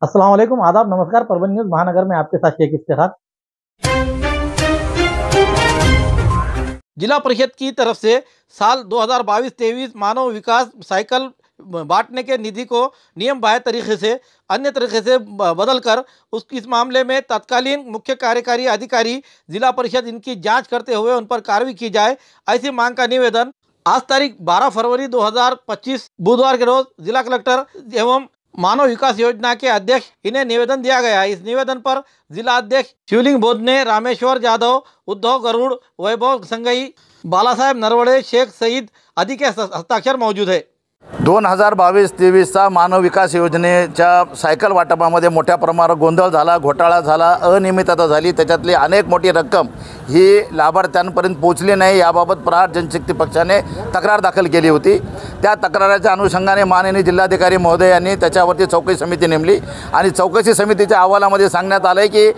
अस्सलाम वालेकुम, आदाब, नमस्कार। परभणी न्यूज़ महानगर में आपके साथ शेख इफ्तिखार। जिला परिषद की तरफ से साल 2022-23 मानव विकास साइकिल बांटने के निधि को नियम बाह्य तरीके से अन्य तरीके से बदलकर इस मामले में तत्कालीन मुख्य कार्यकारी अधिकारी जिला परिषद इनकी जांच करते हुए उन पर कार्रवाई की जाए, ऐसी मांग का निवेदन आज तारीख 12 फरवरी 2025 बुधवार के रोज जिला कलेक्टर एवं मानव विकास योजना के अध्यक्ष इन्हें निवेदन दिया गया। इस निवेदन पर जिला अध्यक्ष शिवलिंग बोधने, रामेश्वर जाधव, उद्धव गरुड़, वैभव संगई, बाला साहेब नरवड़े, शेख सईद आदि के हस्ताक्षर मौजूद है। 2022-23चा मानव विकास योजनेच्या सायकल वाटपामध्ये मोठ्या प्रमाणावर गोंधळ झाला, घोटाळा झाला, अनियमितता झाली। त्याच्यातली अनेक मोठी रक्कम ही लाभार्थ्यांपर्यंत पोहोचली नाही, याबाबत प्रहार जनशक्ती पक्षाने तक्रार दाखल केली होती। त्या तक्राराच्या अनुषंगाने माननीय जिल्हाधिकारी महोदय यांनी त्याच्यावरती चौकशी समिती नेमली आणि चौकशी समितीच्या अहवालामध्ये सांगण्यात आले की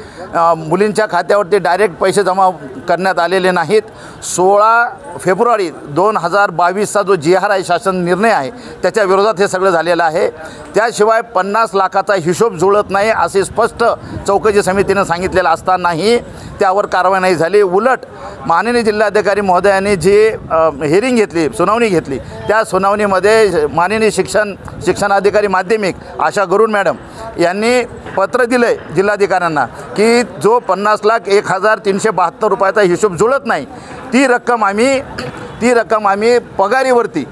मुलींच्या खात्यावरती डायरेक्ट पैसे जमा करण्यात आलेले नाहीत। 16 फेब्रुवारी 2022चा जो GR आहे, शासन निर्णय आहे, त्याच्या विरोधात हे सगळं झालेलं आहे। त्याशिवाय 50 लाखाचा हिशोब जुळत नाही असे स्पष्ट चौकशी समितीने सांगितलेलं असतानाही त्यावर कारवाई नाही झाली। उलट माननीय जिल्हाधिकारी महोदयांनी जी हिअरिंग घेतली, सुनावणी घेतली, त्या सुनावणीमध्ये माननीय शिक्षणाधिकारी माध्यमिक आशा गरुड मॅडम यांनी पत्र दिले जिल्हाधिकाऱ्यांना की जो 50,01,372 रुपयाचा हिशोब जुळत नाही, ती रक्कम आम्ही पगारीवरती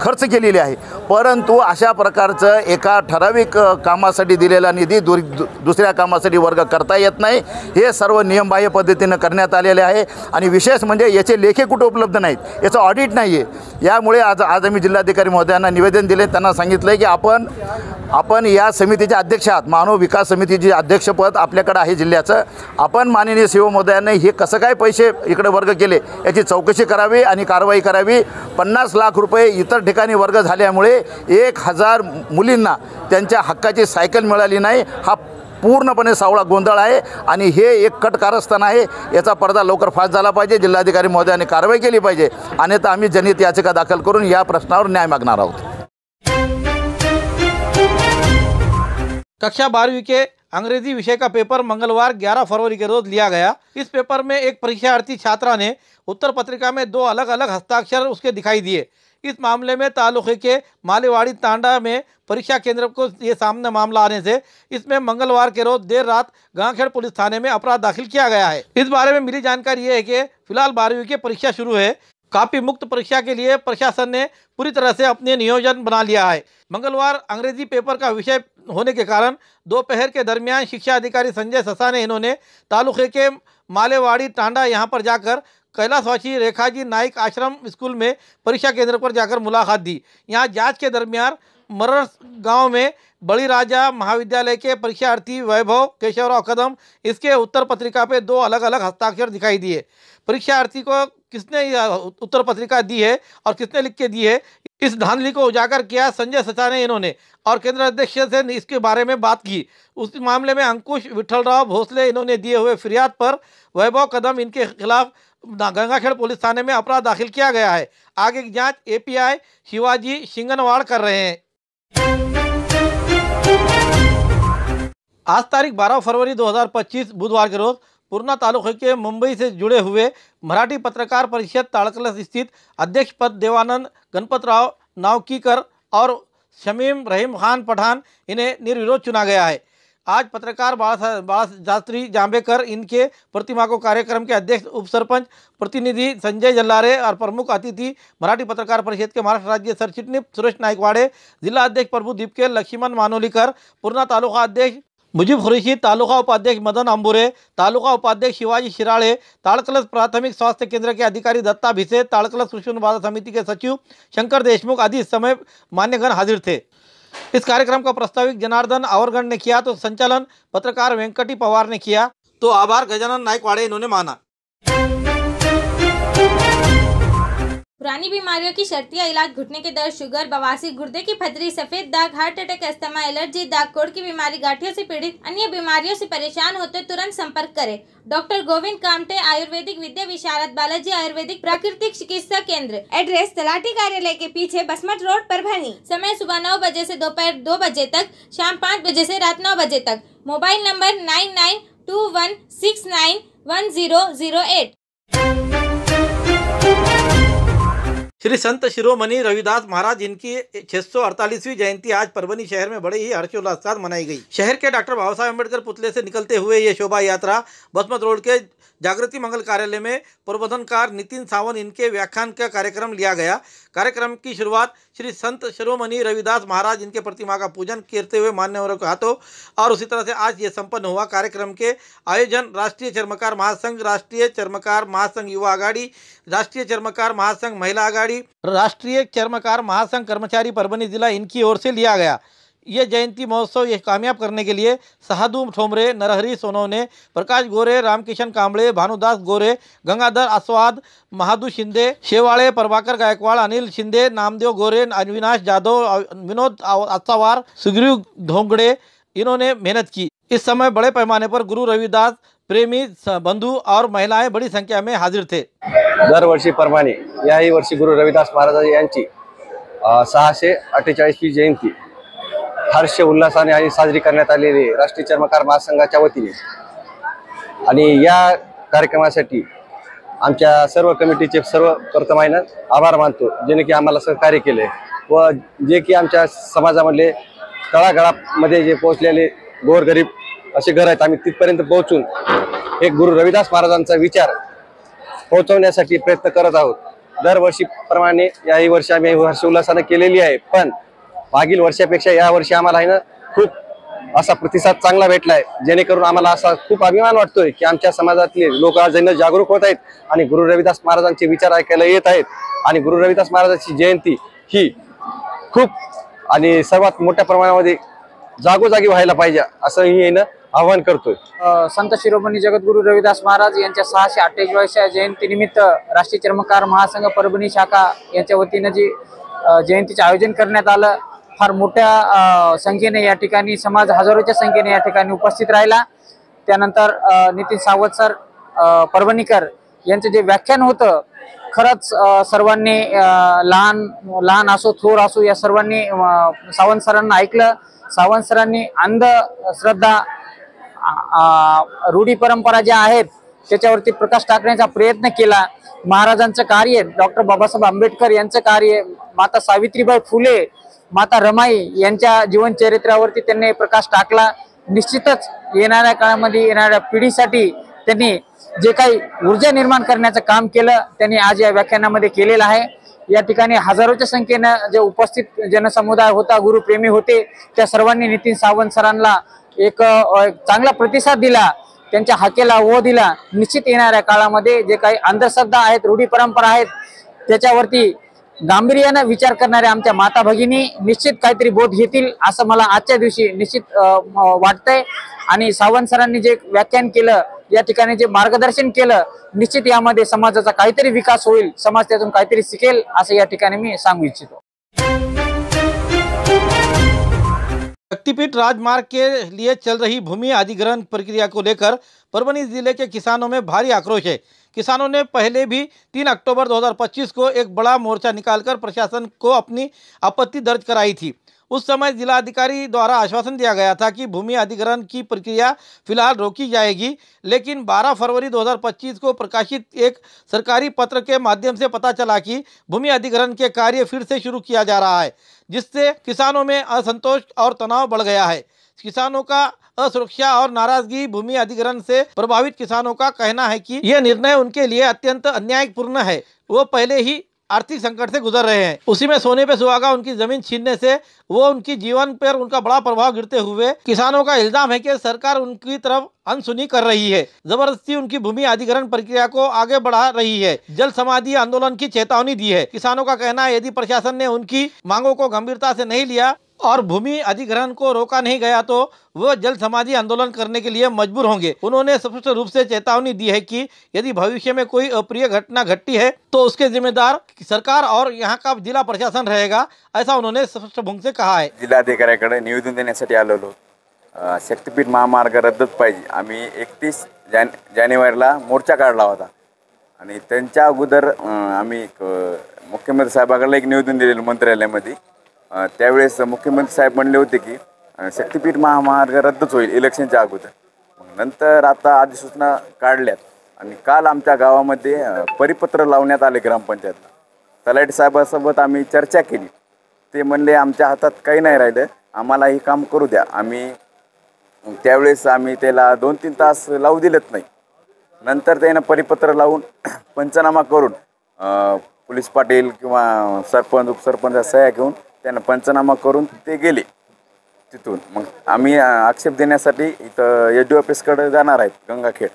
खर्च केलेली आहे। परंतु अशा प्रकारचं एका ठराविक कामासाठी दिलेला निधी दुसऱ्या कामासाठी वर्ग करता येत नाही। हे सर्व नियमबाह्य पद्धतीनं करण्यात आलेले आहे आणि विशेष म्हणजे याचे लेखे कुठे उपलब्ध नाहीत, याचं ऑडिट नाही आहे। यामुळे आज आम्ही जिल्हाधिकारी महोदयांना निवेदन दिले, त्यांना सांगितलं की आपण या समितीचे अध्यक्ष आहात, मानव विकास समितीचे अध्यक्षपद आपल्याकडे आहे जिल्ह्याचं। आपण माननीय सीओ महोदयांनी हे कसं काय पैसे इकडे वर्ग केले याची चौकशी करावी आणि कारवाई करावी। 50 लाख रुपये इतर ठिकाणी वर्ग झाल्यामुळे 1000 मुलींना त्यांच्या हक्काची सायकल मिळाली नाही, हा पूर्णपणे सावळा गोंधळ आहे आणि हे एक कट कारस्थान आहे। याचा पडदा लवकर फास झाला पाहिजे, जिल्हाधिकारी महोदयांनी कारवाई केली पाहिजे, अन्यथा आम्ही जनहित याचिका दाखल करून या प्रश्नावर न्याय मागणार आहोत। कक्षा 12वीं के अंग्रेजी विषय का पेपर मंगलवार 11 फरवरी के रोज लिया गया। इस पेपर में एक परीक्षार्थी छात्रा ने उत्तर पत्रिका में 2 अलग अलग हस्ताक्षर उसके दिखाई दिए। इस मामले में तालुके के मालेवाड़ी तांडा में परीक्षा केंद्र को ये सामने मामला आने से इसमें मंगलवार के रोज देर रात गांखेड़ पुलिस थाने में अपराध दाखिल किया गया है। इस बारे में मिली जानकारी ये है कि फिलहाल 12वीं की परीक्षा शुरू है। कापी मुक्त परीक्षा के लिए प्रशासन ने पूरी तरह से अपने नियोजन बना लिया है। मंगलवार अंग्रेजी पेपर का विषय होने के कारण दोपहर के दरमियान शिक्षा अधिकारी संजय ससा ने इन्होंने तालुके के मालेवाड़ी टांडा यहाँ पर जाकर कैलाशवासी रेखाजी नाइक आश्रम स्कूल में परीक्षा केंद्र पर जाकर मुलाकात दी। यहाँ जांच के दरमियान मरर गांव में बड़ी राजा महाविद्यालय के परीक्षार्थी वैभव केशवराव कदम इसके उत्तर पत्रिका पे 2 अलग अलग हस्ताक्षर दिखाई दिए। परीक्षार्थी को किसने उत्तर पत्रिका दी है और किसने लिख के दी है, इस धांधली को उजागर किया संजय सचा ने इन्होंने और केंद्र अध्यक्ष से इसके बारे में बात की। उस मामले में अंकुश विठलराव भोसले इन्होंने दिए हुए फिरियाद पर वैभव कदम इनके खिलाफ गंगाखेड़ पुलिस थाने में अपराध दाखिल किया गया है। आगे की जांच API शिवाजी शिंगनवाड़ कर रहे हैं। आज तारीख 12 फरवरी 2025 बुधवार के रोज पूर्णा तालुके के मुंबई से जुड़े हुए मराठी पत्रकार परिषद ताड़कलस स्थित अध्यक्ष पद देवानंद गणपतराव नावकीकर और शमीम रहीम खान पठान इन्हें निर्विरोध चुना गया है। आज पत्रकार बाला शास्त्री जांबेकर इनके प्रतिमा को कार्यक्रम के अध्यक्ष उप सरपंच प्रतिनिधि संजय जल्लारे और प्रमुख अतिथि मराठी पत्रकार परिषद के महाराष्ट्र राज्य सरचिटनीस सुरेश नायकवाड़े, जिला अध्यक्ष प्रभु दीपके, लक्ष्मण मानोलीकर, पूर्णा तालुका अध्यक्ष मुजीब खुरेशी, तालुका उपाध्यक्ष मदन अंबुरे, तालुका उपाध्यक्ष शिवाजी शिराळे, ताड़कलस प्राथमिक स्वास्थ्य केंद्र के अधिकारी दत्ता भिसे, ताड़कलस कृषि बाजार समिति के सचिव शंकर देशमुख आदि इस समय मान्यगण हाजिर थे। इस कार्यक्रम का प्रस्ताविक जनार्दन आवरगण ने किया तो संचालन पत्रकार वेंकटी पवार ने किया तो आभार गजानन नायकवाड़े इन्होंने माना। पुरानी बीमारियों की शर्तिया इलाज, घुटने के दर्द, शुगर, बवासीर, गुर्दे की पथरी, सफेद दाग, हार्ट अटैक, अस्थमा, एलर्जी, दाग कोड़ की बीमारी, गांठियों से पीड़ित अन्य बीमारियों से परेशान होते तुरंत संपर्क करें। डॉक्टर गोविंद कामटे, आयुर्वेदिक विद्या विशारद, बालाजी आयुर्वेदिक प्राकृतिक चिकित्सा केंद्र। एड्रेस तलाटी कार्यालय के पीछे, बसमत रोड, परभणी। समय सुबह 9 बजे से दोपहर 2 बजे तक, शाम 5 बजे से रात 9 बजे तक। Mobile number 9921691008। श्री संत शिरोमणि रविदास महाराज इनकी 648वीं जयंती आज परभनी शहर में बड़े ही हर्षोल्लास के साथ मनाई गई। शहर के डॉक्टर बाबा साहेब अम्बेडकर पुतले से निकलते हुए ये शोभा यात्रा बसमत रोड के जागृति मंगल कार्यालय में प्रबोधनकार नितिन सावंत इनके व्याख्यान का कार्यक्रम लिया गया। कार्यक्रम की शुरुआत श्री संत शिरोमणि रविदास महाराज इनके प्रतिमा का पूजन करते हुए मान्यवरों के हाथों और उसी तरह से आज ये संपन्न हुआ। कार्यक्रम के आयोजन राष्ट्रीय चर्मकार महासंघ, राष्ट्रीय चर्मकार महासंघ युवा आघाड़ी, राष्ट्रीय चर्मकार महासंघ महिला आघाड़ी, राष्ट्रीय चर्मकार महासंघ कर्मचारी परभनी जिला इनकी ओर से लिया गया। ये जयंती महोत्सव ये कामयाब करने के लिए साधु ठोमरे, नरहरी सोनवने, प्रकाश गोरे, रामकिशन कांबळे, भानुदास गोरे, गंगाधर आस्वाद, महादू शिंदे, शेवाळे, प्रभाकर गायकवाड़, अनिल शिंदे, नामदेव गोरे, अविनाश जाधव, विनोद आसावार, सुग्रीव धोंगड़े इन्होंने मेहनत की। इस समय बड़े पैमाने पर गुरु रविदास प्रेमी बंधु और महिलाएं बड़ी संख्या में हाजिर थे। दरवर्षीप्रमाणे याही वर्षी गुरु रविदास महाराज यांची 648वी जयंती हर्ष उल्हासाने आणि साजरी करण्यात आलेली राष्ट्रीय चर्मकार महासंघाच्या वतीने आणि या कार्यक्रमासाठी आमच्या सर्व कमिटीचे सर्व प्रथम आभार मानतो, जेणे की आम्हाला सहकार्य केले व जे की आमच्या समाजामधले तळागाळामध्ये जे पोहोचलेले गोरगरीब असे घर आहेत, आम्ही तिथपर्यंत पोहोचून एक गुरु रविदास महाराजांचा विचार पोहोचवण्यासाठी प्रयत्न करत आहोत। दरवर्षीप्रमाणे याही वर्षी आम्ही हर्ष उल्हासाने केलेली आहे, पण मागील वर्षापेक्षा या वर्षी आम्हाला आहे ना खूप असा प्रतिसाद चांगला भेटलाय, जेणेकरून आम्हाला असा खूप अभिमान वाटतोय की आमच्या समाजातले लोक आज जागरूक होत आहेत आणि गुरु रविदास महाराजांचे विचार ऐकायला येत आहेत आणि गुरु रविदास महाराजांची जयंती ही खूप आणि सर्वात मोठ्या प्रमाणामध्ये जागोजागी व्हायला पाहिजे असं ही आवाहन करतोय। संत शिरोमणी जगद्गुरु रविदास महाराज यांच्या 648व्या जयंतीनिमित्त राष्ट्रीय चर्मकार महासंघ परभणी शाखा यांच्या वतीने जी जयंतीचे आयोजन करण्यात आलं, फार मोठ्या संख्येने या ठिकाणी समाज हजारोच्या संख्येने या ठिकाणी उपस्थित राहिला। त्यानंतर नितीन सावंत सर परभणीकर यांचं जे व्याख्यान होतं, खरंच सर्वांनी लहान असो थोर असो या सर्वांनी सावंत सरांना ऐकलं। सावंत सरांनी अंधश्रद्धा रूढी परंपरा ज्या आहेत त्याच्यावरती प्रकाश टाकण्याचा प्रयत्न केला। महाराजांचं कार्य, डॉक्टर बाबासाहेब आंबेडकर यांचं कार्य, माता सावित्रीबाई फुले, माता रमाई यांच्या जीवनचरित्रावरती त्यांनी प्रकाश टाकला। निश्चितच येणाऱ्या काळामध्ये येणाऱ्या पिढीसाठी त्यांनी जे काही ऊर्जा निर्माण करण्याचं काम केलं त्यांनी आज या व्याख्यानामध्ये केलेलं आहे। या ठिकाणी हजारोच्या संख्येने जे उपस्थित जनसमुदाय होता, गुरुप्रेमी होते, त्या सर्वांनी नितीन सावंत सरांना एक चांगला प्रतिसाद दिला, त्यांच्या हाकेला ओ दिला। निश्चित येणाऱ्या काळामध्ये जे काही अंधश्रद्धा आहेत, रूढी परंपरा आहेत, त्याच्यावरती गांभीर्याने विचार करणाऱ्या आमच्या माता भगिनी निश्चित काहीतरी बोध घेतील असं मला आजच्या दिवशी निश्चित वाटतंय। आणि सावंत सरांनी जे व्याख्यान केलं, या ठिकाणी जे मार्गदर्शन केलं, निश्चित यामध्ये समाजाचा काहीतरी विकास होईल, समाज त्यातून काहीतरी शिकेल असं या ठिकाणी मी सांगू इच्छितो। शक्तिपीठ राजमार्ग के लिए चल रही भूमि अधिग्रहण प्रक्रिया को लेकर परभनी जिले के किसानों में भारी आक्रोश है। किसानों ने पहले भी 3 अक्टूबर 2025 को एक बड़ा मोर्चा निकालकर प्रशासन को अपनी आपत्ति दर्ज कराई थी। उस समय जिलाधिकारी द्वारा आश्वासन दिया गया था कि भूमि अधिग्रहण की प्रक्रिया फिलहाल रोकी जाएगी, लेकिन 12 फरवरी 2025 को प्रकाशित एक सरकारी पत्र के माध्यम से पता चला कि भूमि अधिग्रहण के कार्य फिर से शुरू किया जा रहा है, जिससे किसानों में असंतोष और तनाव बढ़ गया है। किसानों का असुरक्षा और नाराजगी भूमि अधिग्रहण से प्रभावित किसानों का कहना है कि यह निर्णय उनके लिए अत्यंत अन्यायपूर्ण है। वो पहले ही आर्थिक संकट से गुजर रहे हैं, उसी में सोने पे सुहागा उनकी जमीन छीनने से वो उनकी जीवन पर उनका बड़ा प्रभाव गिरते हुए किसानों का इल्जाम है कि सरकार उनकी तरफ अनसुनी कर रही है, जबरदस्ती उनकी भूमि अधिग्रहण प्रक्रिया को आगे बढ़ा रही है, जल समाधि आंदोलन की चेतावनी दी है। किसानों का कहना है यदि प्रशासन ने उनकी मांगों को गंभीरता से नहीं लिया और भूमि अधिग्रहण को रोका नहीं गया तो वह जल समाधि आंदोलन करने के लिए मजबूर होंगे। उन्होंने स्पष्ट रूप से चेतावनी दी है कि यदि भविष्य में कोई अप्रिय घटना घटती है तो उसके जिम्मेदार सरकार और यहाँ का जिला प्रशासन रहेगा, ऐसा उन्होंने स्पष्ट ढंग से कहा है। जिल्हाधिकाऱ्याकडे निवेदन देण्यासाठी आलेलो शक्तीपीठ महामार्ग रद्दच पाहिजे। आम्ही 31 जानेवारीला मोर्चा काढला होता आणि त्यांच्या अगोदर आम्ही मुख्यमंत्री साहेबांकडे एक निवेदन दिलेलं मंत्रालयामध्ये। त्यावेळेस मुख्यमंत्री साहेब म्हणले होते की शक्तीपीठ महामार्ग रद्दच होईल इलेक्शनच्या अगोदर। नंतर आता अधिसूचना काढल्यात आणि काल आमच्या गावामध्ये परिपत्र लावण्यात आले ग्रामपंचायतला। तलाठी साहेबांसोबत आम्ही चर्चा केली, ते म्हणले आमच्या हातात काही नाही राहिलं, आम्हाला हे काम करू द्या। आम्ही त्यावेळेस आम्ही त्याला 2-3 तास लावू दिलेत नाही। नंतर त्यानं परिपत्र लावून पंचनामा करून पोलीस पाटील किंवा सरपंच उपसरपंच सह्या घेऊन त्यांना पंचनामा करून ते गेले तिथून। मग आम्ही आक्षेप देण्यासाठी इथं एसडीओ ऑफिसकडे जाणार आहेत गंगाखेड।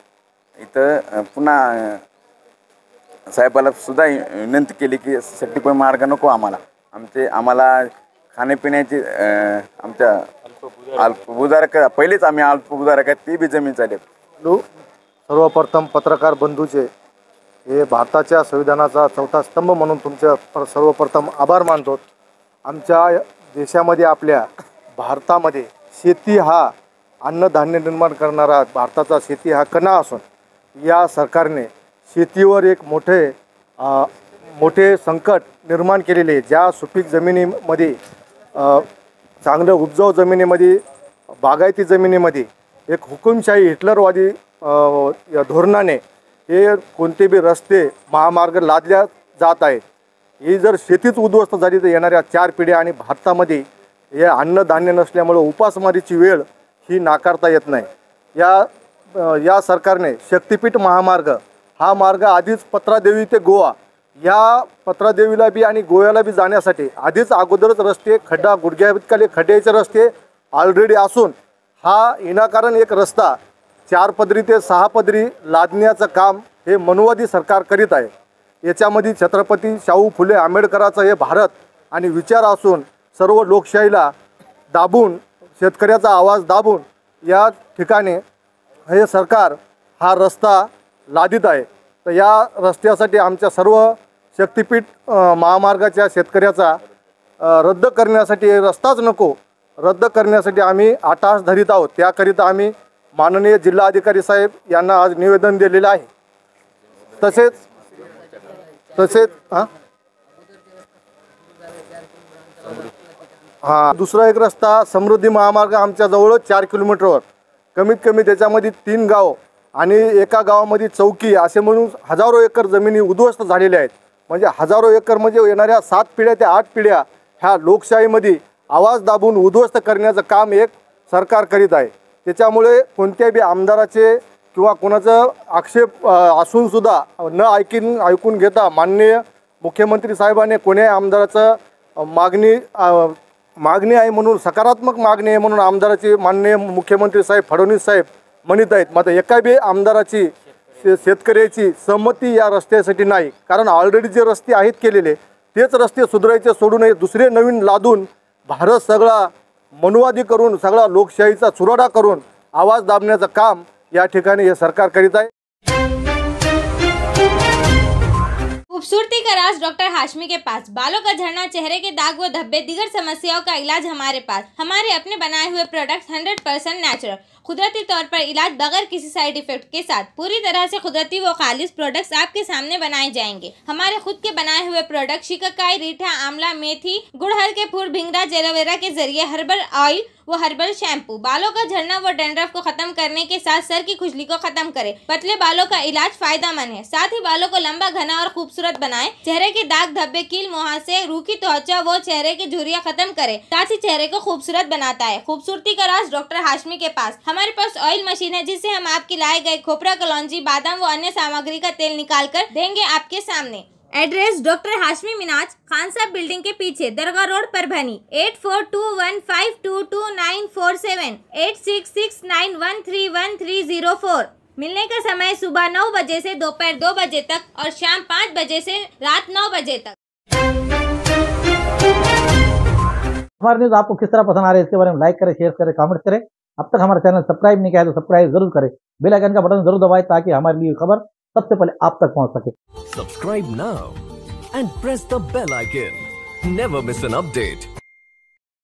इथं पुन्हा साहेबाला सुद्धा विनंती केली की शक्तीपीठ मार्ग नको आम्हाला खाण्यापिण्याची आमच्या अल्पभूधारक पहिलेच आम्ही अल्पभूधारक आहेत ती बी जमीन चालेल। सर्वप्रथम पत्रकार बंधूचे हे भारताच्या संविधानाचा चौथा स्तंभ म्हणून तुमचे सर्वप्रथम आभार मानतो। आमच्या देशामध्ये आपल्या भारतामध्ये शेती हा अन्नधान्य निर्माण करणारा भारताचा शेती हा कणा असून या सरकारने शेतीवर एक मोठे संकट निर्माण केलेले। ज्या सुपीक जमिनीमध्ये चांगलं उपजाऊ जमिनीमध्ये बागायती जमिनीमध्ये एक हुकुमशाही हिटलरवादी धोरणाने हे कोणते बी रस्ते महामार्ग लादल्या जात आहेत। ही जर शेतीच उद्ध्वस्त झाली तर येणाऱ्या 4 पिढ्या आणि भारतामध्ये हे अन्नधान्य नसल्यामुळे उपासमारीची वेळ ही नाकारता येत नाही। या सरकारने शक्तीपीठ महामार्ग हा मार्ग आधीच पत्रादेवी ते गोवा या पत्रादेवीला बी आणि गोव्याला बी जाण्यासाठी आधीच अगोदरच रस्ते खड्डा गुडघ्याइतके खड्ड्याचे रस्ते ऑलरेडी असून हा विनाकारण एक रस्ता 4 पदरी ते 6 पदरी लादण्याचं काम हे मनुवादी सरकार करीत आहे। याच्यामध्ये छत्रपती शाहू फुले आंबेडकरांचं हे भारत आणि विचार असून सर्व लोकशाहीला दाबून शेतकऱ्याचा आवाज दाबून या ठिकाणी हे सरकार हा रस्ता लादित आहे। तर या रस्त्यासाठी आमच्या सर्व शक्तीपीठ महामार्गाच्या शेतकऱ्याचा रद्द करण्यासाठी रस्ताच नको रद्द करण्यासाठी आम्ही आटास धरीत आहोत। त्याकरिता आम्ही माननीय जिल्हाधिकारी साहेब यांना आज निवेदन दिलेलं आहे। तसेच दुसरा एक रस्ता समृद्धी महामार्ग आमच्या जवळच 4 किलोमीटरवर कमीत कमी त्याच्यामध्ये 3 गाव आणि एका गावामध्ये चौकी असे म्हणून हजारो एकर जमिनी उद्ध्वस्त झालेल्या आहेत। म्हणजे हजारो एकर म्हणजे येणाऱ्या 7 पिढ्या ते 8 पिढ्या ह्या लोकशाहीमध्ये आवाज दाबून उद्ध्वस्त करण्याचं काम एक सरकार करीत आहे। त्याच्यामुळे कोणत्याही आमदाराचे किंवा कोणाचा आक्षेप असून सुद्धा न ऐकून घेता माननीय मुख्यमंत्री साहेबांनी कोणी आमदाराचं मागणी आहे म्हणून सकारात्मक मागणी आहे म्हणून आमदाराची माननीय मुख्यमंत्री साहेब फडणवीस साहेब म्हणत आहेत। मात्र एका बी आमदाराची शेतकऱ्याची संमती या रस्त्यासाठी नाही, कारण ऑलरेडी जे रस्ते आहेत केलेले तेच रस्ते सुधारायचे सोडून दुसरे नवीन लादून भारत सगळा मनुवादी करून सगळा लोकशाहीचा चुराडा करून आवाज दाबण्याचं काम या ठिकाणी हे सरकार करीत आहे। खूबसूरती का राज डॉक्टर हाशमी के पास। बालों का झड़ना, चेहरे के दाग व धब्बे, दीगर समस्याओं का इलाज हमारे पास। हमारे अपने बनाए हुए प्रोडक्ट 100% नेचुरल, कुदरती तौर पर इलाज बगैर किसी साइड इफेक्ट के साथ पूरी तरह से कुदरती व खालिश प्रोडक्ट्स आपके सामने बनाए जाएंगे। हमारे खुद के बनाए हुए प्रोडक्ट शिकाकाई, रीठा, आंवला, मेथी, गुड़हल के फूल, भिंगराज, एलोवेरा के जरिए हर्बल ऑयल वो हर्बल शैम्पू बालों का झड़ना व डैंड्रफ को खत्म करने के साथ सर की खुजली को खत्म करे। पतले बालों का इलाज फायदेमंद है, साथ ही बालों को लंबा, घना और खूबसूरत बनाए। चेहरे के दाग धब्बे, कील, मुहासे, रूखी त्वचा वो चेहरे की झुर्रियां खत्म करे, साथ ही चेहरे को खूबसूरत बनाता है। खूबसूरती का राज डॉक्टर हाशमी के पास। हमारे पास ऑयल मशीन है जिससे हम आपकी लाए गए खोपरा, कलौंजी, बादाम व अन्य सामग्री का तेल निकाल कर देंगे आपके सामने। एड्रेस डॉक्टर हाशमी मिनाज, खान साहब बिल्डिंग के पीछे, दरगाह रोड, परभनी। 8421522947 8669131304। मिलने का समय सुबह 9 बजे से दोपहर 2 बजे तक और शाम 5 बजे से रात 9 बजे तक। हमारी न्यूज़ आपको किस तरह पसंद आ रही है इसके बारे में लाइक करें, शेयर करें, कमेंट करें। अब तक हमारा चैनल सब्सक्राइब नहीं किया है तो सब्सक्राइब जरूर करें, बेल आइकन का बटन जरूर दबाएं ताकि हमारी ली खबर सबसे पहले आप तक पहुंच सके। Subscribe now and press the bell icon. Never miss an update.